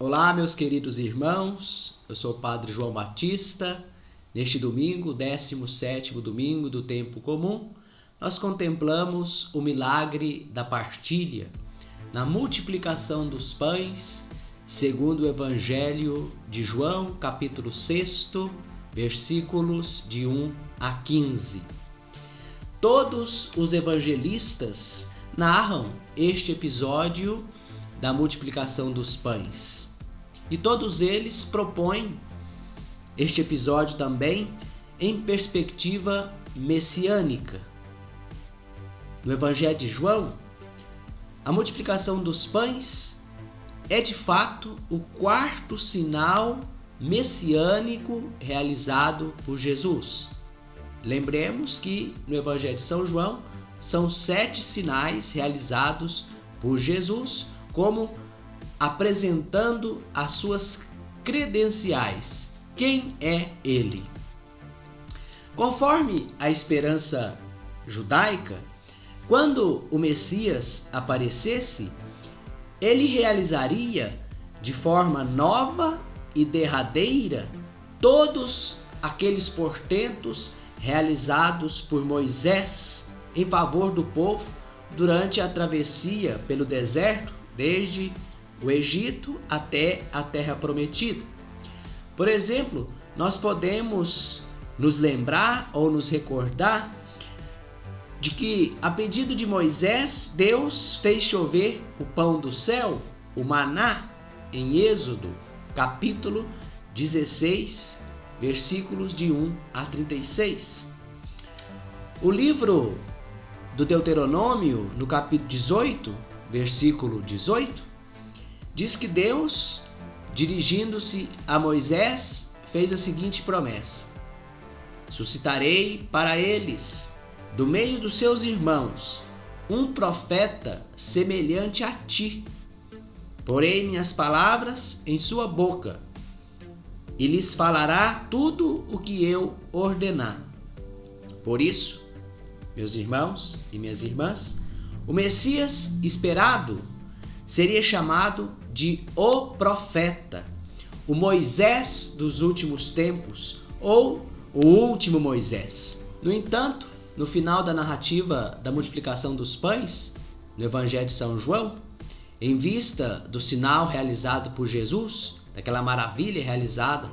Olá, meus queridos irmãos, eu sou o Padre João Batista. Neste domingo, 17º domingo do tempo comum, nós contemplamos o milagre da partilha, na multiplicação dos pães, segundo o Evangelho de João, capítulo 6, versículos de 1 a 15. Todos os evangelistas narram este episódio da multiplicação dos pães. E todos eles propõem este episódio também em perspectiva messiânica. No Evangelho de João, a multiplicação dos pães é de fato o quarto sinal messiânico realizado por Jesus. Lembremos que no Evangelho de São João são 7 sinais realizados por Jesus, como apresentando as suas credenciais. Quem é ele? Conforme a esperança judaica, quando o Messias aparecesse, ele realizaria de forma nova e derradeira todos aqueles portentos realizados por Moisés em favor do povo durante a travessia pelo deserto, desde o Egito até a Terra Prometida. Por exemplo, nós podemos nos lembrar ou nos recordar de que, a pedido de Moisés, Deus fez chover o pão do céu, o maná, em Êxodo, capítulo 16, versículos de 1 a 36. O livro do Deuteronômio, no capítulo 18, versículo 18, diz que Deus, dirigindo-se a Moisés, fez a seguinte promessa: suscitarei para eles, do meio dos seus irmãos, um profeta semelhante a ti. Porei minhas palavras em sua boca, e lhes falará tudo o que eu ordenar. Por isso, meus irmãos e minhas irmãs, o Messias esperado seria chamado de o profeta, o Moisés dos últimos tempos, ou o último Moisés. No entanto, no final da narrativa da multiplicação dos pães, no Evangelho de São João, em vista do sinal realizado por Jesus, daquela maravilha realizada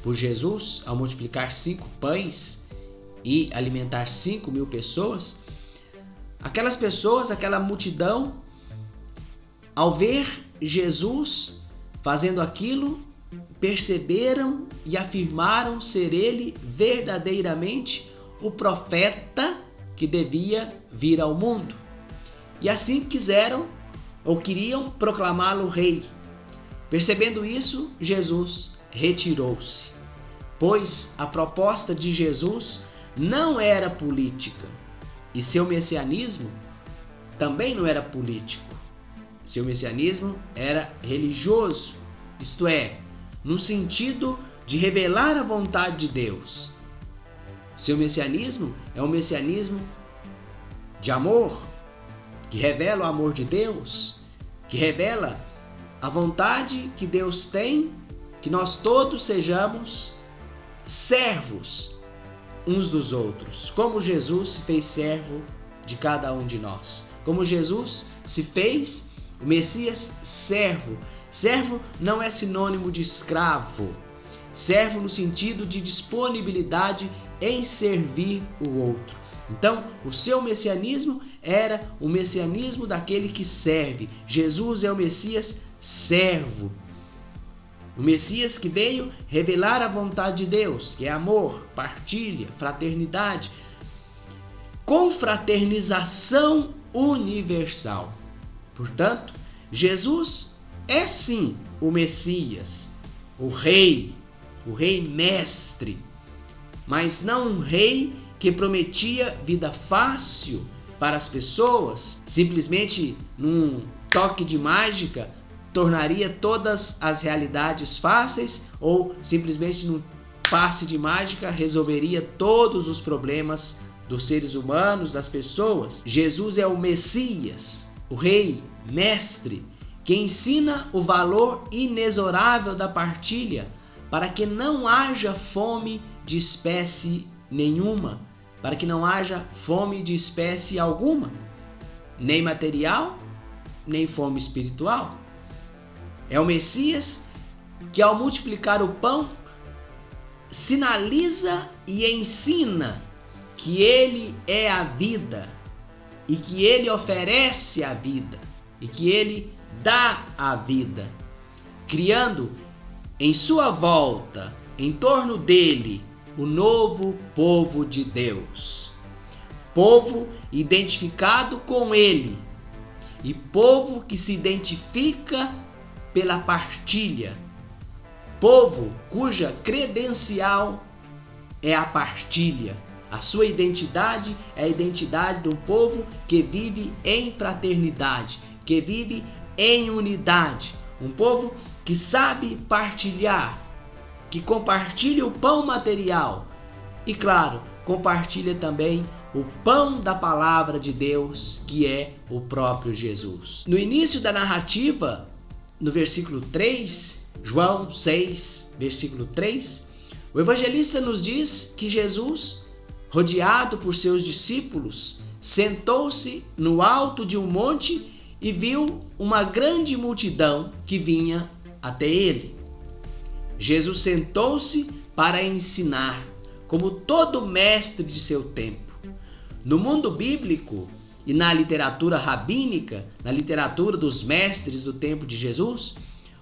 por Jesus ao multiplicar 5 pães e alimentar 5.000 pessoas, aquelas pessoas, aquela multidão, ao ver Jesus fazendo aquilo, perceberam e afirmaram ser ele verdadeiramente o profeta que devia vir ao mundo. E assim quiseram ou queriam proclamá-lo rei. Percebendo isso, Jesus retirou-se, pois a proposta de Jesus não era política e seu messianismo também não era político. Seu messianismo era religioso, isto é, no sentido de revelar a vontade de Deus. Seu messianismo é um messianismo de amor, que revela o amor de Deus, que revela a vontade que Deus tem, que nós todos sejamos servos uns dos outros, como Jesus se fez servo de cada um de nós. Como Jesus se fez, o Messias, servo. Servo não é sinônimo de escravo. Servo no sentido de disponibilidade em servir o outro. Então, o seu messianismo era o messianismo daquele que serve. Jesus é o Messias servo. O Messias que veio revelar a vontade de Deus, que é amor, partilha, fraternidade, confraternização universal. Portanto, Jesus é sim o Messias, o rei mestre, mas não um rei que prometia vida fácil para as pessoas, simplesmente num toque de mágica tornaria todas as realidades fáceis, ou simplesmente num passe de mágica resolveria todos os problemas dos seres humanos, das pessoas. Jesus é o Messias, o Rei, Mestre, que ensina o valor inexorável da partilha, para que não haja fome de espécie nenhuma, para que não haja fome de espécie alguma, nem material, nem fome espiritual. É o Messias que, ao multiplicar o pão, sinaliza e ensina que ele é a vida e que ele oferece a vida e que ele dá a vida, criando em sua volta, em torno dele, o novo povo de Deus. Povo identificado com ele e povo que se identifica pela partilha. Povo cuja credencial é a partilha. A sua identidade é a identidade de um povo que vive em fraternidade, que vive em unidade. Um povo que sabe partilhar, que compartilha o pão material e, claro, compartilha também o pão da palavra de Deus, que é o próprio Jesus. No início da narrativa, no versículo 3, João 6, versículo 3, o evangelista nos diz que Jesus, rodeado por seus discípulos, sentou-se no alto de um monte e viu uma grande multidão que vinha até ele. Jesus sentou-se para ensinar, como todo mestre de seu tempo. No mundo bíblico e na literatura rabínica, na literatura dos mestres do tempo de Jesus,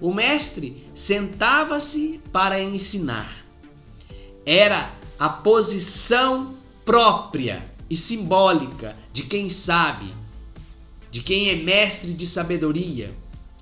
o mestre sentava-se para ensinar. Era a posição própria e simbólica de quem sabe, de quem é mestre de sabedoria,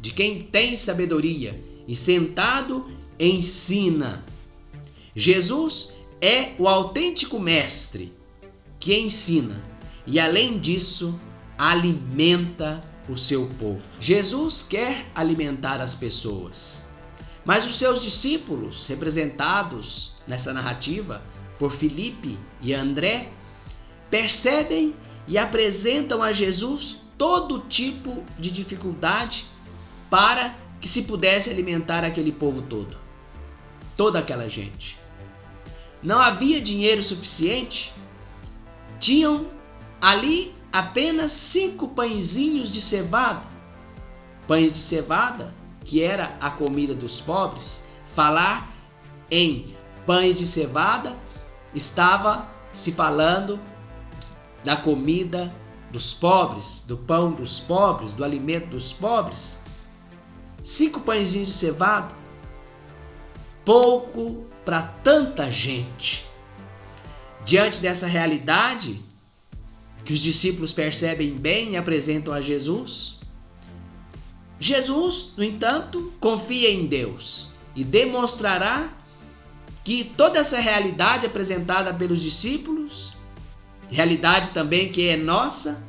de quem tem sabedoria e sentado ensina. Jesus é o autêntico mestre que ensina e, além disso, alimenta o seu povo. Jesus quer alimentar as pessoas, mas os seus discípulos, representados nessa narrativa por Filipe e André, percebem e apresentam a Jesus todo tipo de dificuldade para que se pudesse alimentar aquele povo todo, toda aquela gente. Não havia dinheiro suficiente, tinham ali apenas 5 pãezinhos de cevada. Pães de cevada, que era a comida dos pobres. Falar em pães de cevada estava se falando da comida dos pobres, do pão dos pobres, do alimento dos pobres. 5 pãezinhos de cevada, pouco para tanta gente. Diante dessa realidade, que os discípulos percebem bem e apresentam a Jesus, Jesus, no entanto, confia em Deus e demonstrará que toda essa realidade apresentada pelos discípulos, realidade também que é nossa,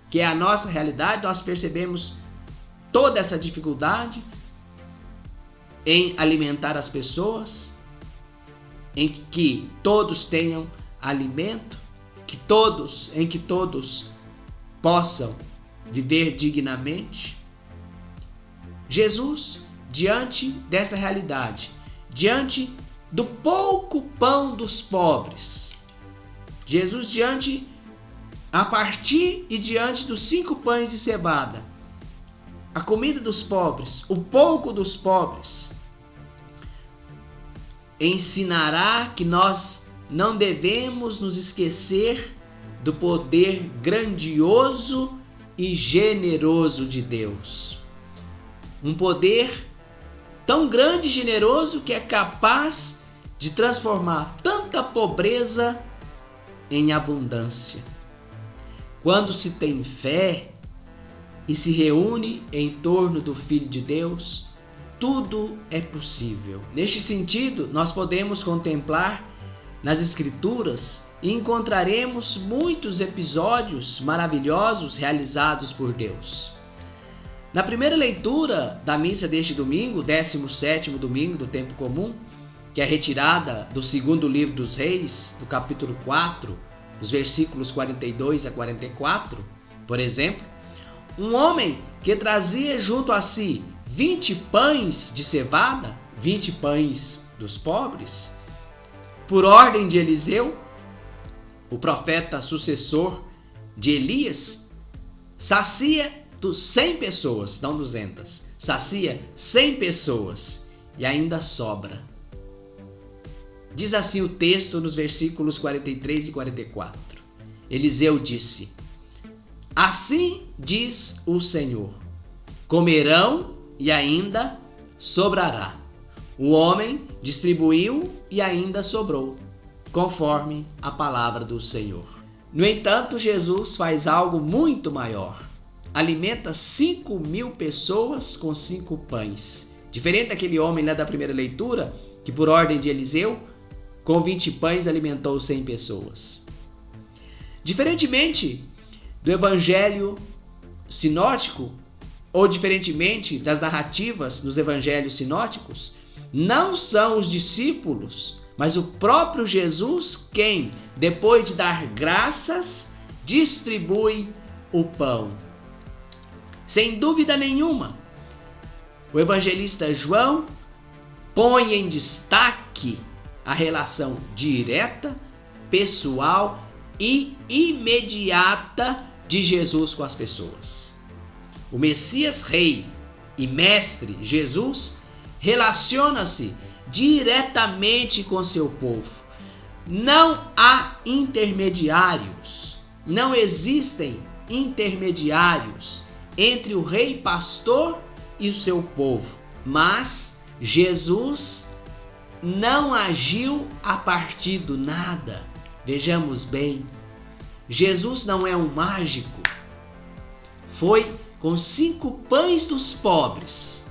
que é a nossa realidade, nós percebemos toda essa dificuldade em alimentar as pessoas, em que todos tenham alimento, em que todos possam viver dignamente. Jesus, diante desta realidade, diante do pouco pão dos pobres, Jesus a partir e diante dos 5 pães de cevada, a comida dos pobres, o pouco dos pobres, ensinará que nós não devemos nos esquecer do poder grandioso e generoso de Deus. Um poder tão grande e generoso que é capaz de transformar tanta pobreza em abundância. Quando se tem fé e se reúne em torno do Filho de Deus, tudo é possível. Neste sentido, nós podemos contemplar nas Escrituras e encontraremos muitos episódios maravilhosos realizados por Deus. Na primeira leitura da missa deste domingo, 17º domingo do tempo comum, que é retirada do 2º livro dos Reis, do capítulo 4, os versículos 42 a 44, por exemplo, um homem que trazia junto a si 20 pães de cevada, 20 pães dos pobres, por ordem de Eliseu, o profeta sucessor de Elias, sacia 100 pessoas, não 200, sacia 100 pessoas e ainda sobra. Diz assim o texto nos versículos 43 e 44. Eliseu disse: assim diz o Senhor, comerão e ainda sobrará. O homem distribuiu e ainda sobrou, conforme a palavra do Senhor. No entanto, Jesus faz algo muito maior. Alimenta 5.000 pessoas com 5 pães. Diferente daquele homem lá da primeira leitura, que por ordem de Eliseu, com 20 pães alimentou 100 pessoas. Diferentemente do evangelho sinótico, ou diferentemente das narrativas dos evangelhos sinóticos, não são os discípulos, mas o próprio Jesus quem, depois de dar graças, distribui o pão. Sem dúvida nenhuma, o evangelista João põe em destaque a relação direta, pessoal e imediata de Jesus com as pessoas. O Messias Rei e Mestre Jesus relaciona-se diretamente com seu povo. Não há intermediários, não existem intermediários entre o rei pastor e o seu povo. Mas Jesus não agiu a partir do nada. Vejamos bem, Jesus não é um mágico. Foi com 5 pães dos pobres,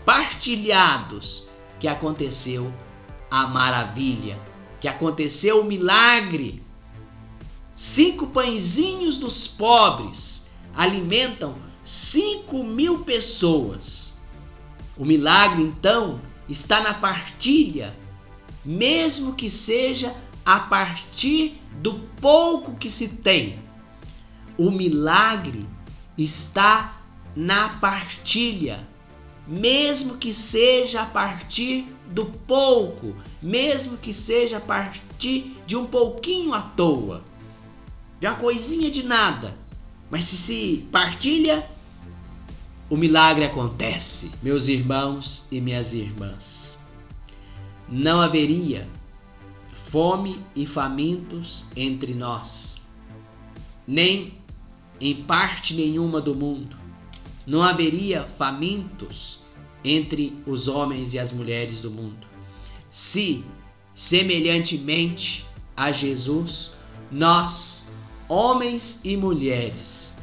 partilhados, que aconteceu a maravilha, que aconteceu o milagre. 5 pãezinhos dos pobres alimentam 5.000 pessoas. O milagre, então, está na partilha, mesmo que seja a partir do pouco que se tem. O milagre está na partilha, mesmo que seja a partir do pouco, mesmo que seja a partir de um pouquinho à toa, de uma coisinha de nada. Mas se partilha, o milagre acontece. Meus irmãos e minhas irmãs, não haveria fome e famintos entre nós, nem em parte nenhuma do mundo. Não haveria famintos entre os homens e as mulheres do mundo, se, semelhantemente a Jesus, nós, homens e mulheres,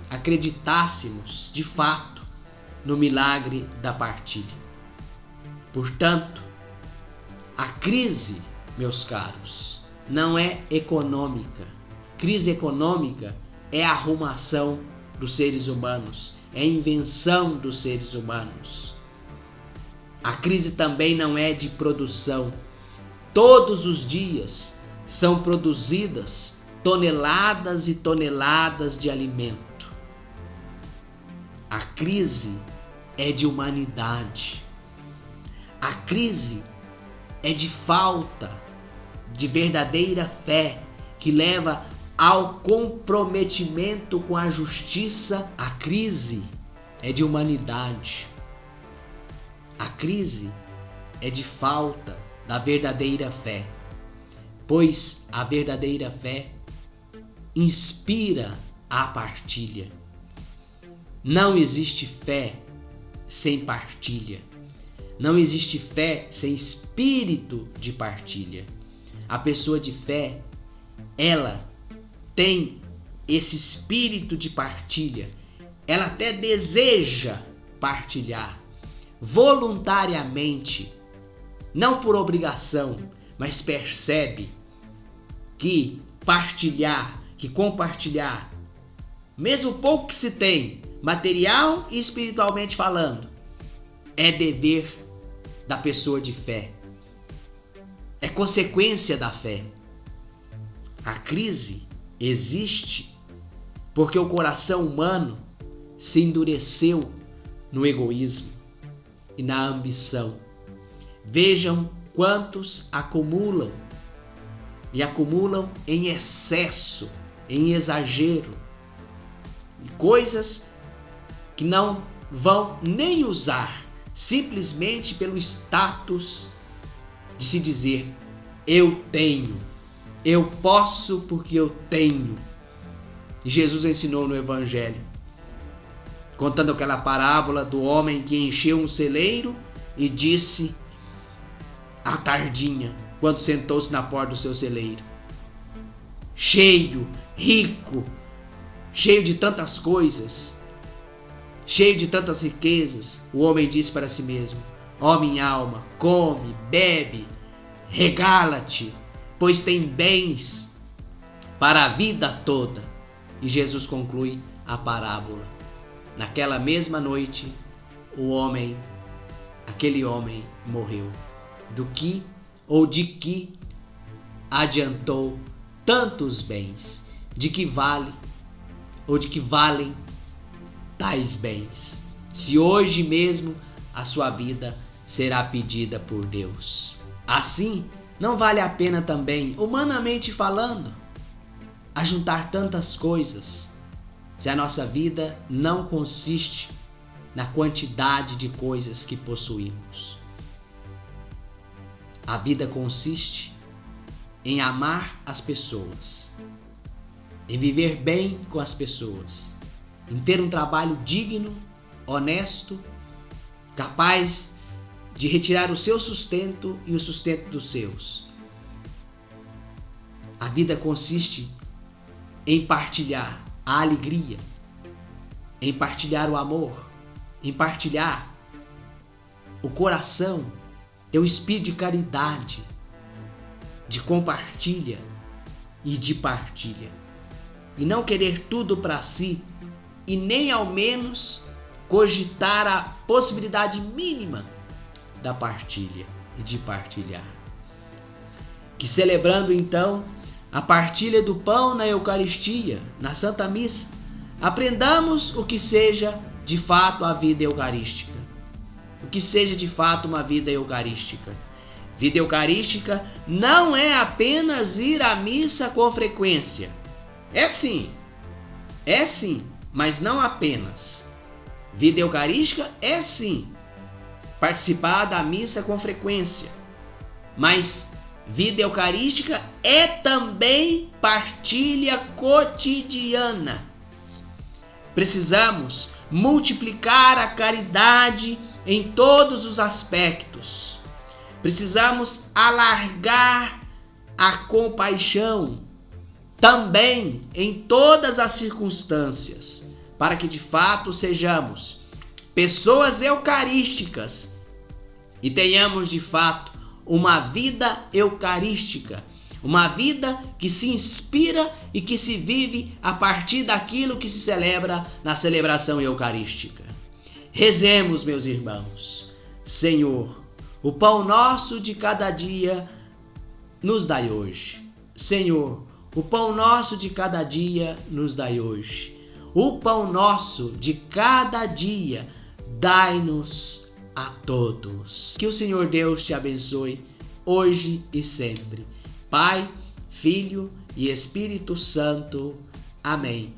acreditássemos de fato no milagre da partilha. Portanto, a crise, meus caros, não é econômica. Crise econômica é a arrumação dos seres humanos, é a invenção dos seres humanos. A crise também não é de produção. Todos os dias são produzidas toneladas e toneladas de alimento. A crise é de humanidade. A crise é de falta de verdadeira fé que leva ao comprometimento com a justiça. A crise é de humanidade. A crise é de falta da verdadeira fé, pois a verdadeira fé inspira a partilha. Não existe fé sem partilha. Não existe fé sem espírito de partilha. A pessoa de fé, ela tem esse espírito de partilha. Ela até deseja partilhar voluntariamente, não por obrigação, mas percebe que partilhar, que compartilhar, mesmo o pouco que se tem, material e espiritualmente falando, é dever da pessoa de fé. É consequência da fé. A crise existe porque o coração humano se endureceu no egoísmo e na ambição. Vejam quantos acumulam e acumulam em excesso, em exagero, e coisas que não vão nem usar, simplesmente pelo status de se dizer: eu tenho, eu posso porque eu tenho. E Jesus ensinou no Evangelho, contando aquela parábola do homem que encheu um celeiro e disse à tardinha, quando sentou-se na porta do seu celeiro, cheio, rico, cheio de tantas coisas, cheio de tantas riquezas, o homem disse para si mesmo: ó minha alma, come, bebe, regala-te, pois tem bens para a vida toda. E Jesus conclui a parábola. Naquela mesma noite, aquele homem morreu. Do que ou de que adiantou tantos bens? De que vale ou de que valem tais bens, se hoje mesmo a sua vida será pedida por Deus? Assim, não vale a pena também, humanamente falando, ajuntar tantas coisas, se a nossa vida não consiste na quantidade de coisas que possuímos. A vida consiste em amar as pessoas, em viver bem com as pessoas, em ter um trabalho digno, honesto, capaz de retirar o seu sustento e o sustento dos seus. A vida consiste em partilhar a alegria, em partilhar o amor, em partilhar o coração, ter o espírito de caridade, de compartilha e de partilha. E não querer tudo para si e nem ao menos cogitar a possibilidade mínima da partilha e de partilhar. Que celebrando então a partilha do pão na Eucaristia, na Santa Missa, aprendamos o que seja de fato a vida eucarística. O que seja de fato uma vida eucarística. Vida eucarística não é apenas ir à missa com frequência. É sim, mas não apenas. Vida eucarística é sim participar da missa com frequência, mas vida eucarística é também partilha cotidiana. Precisamos multiplicar a caridade em todos os aspectos. Precisamos alargar a compaixão também em todas as circunstâncias, para que de fato sejamos pessoas eucarísticas e tenhamos de fato uma vida eucarística, uma vida que se inspira e que se vive a partir daquilo que se celebra na celebração eucarística. Rezemos, meus irmãos. Senhor, o pão nosso de cada dia nos dai hoje. Senhor, o pão nosso de cada dia nos dai hoje. O pão nosso de cada dia dai-nos a todos. Que o Senhor Deus te abençoe hoje e sempre. Pai, Filho e Espírito Santo. Amém.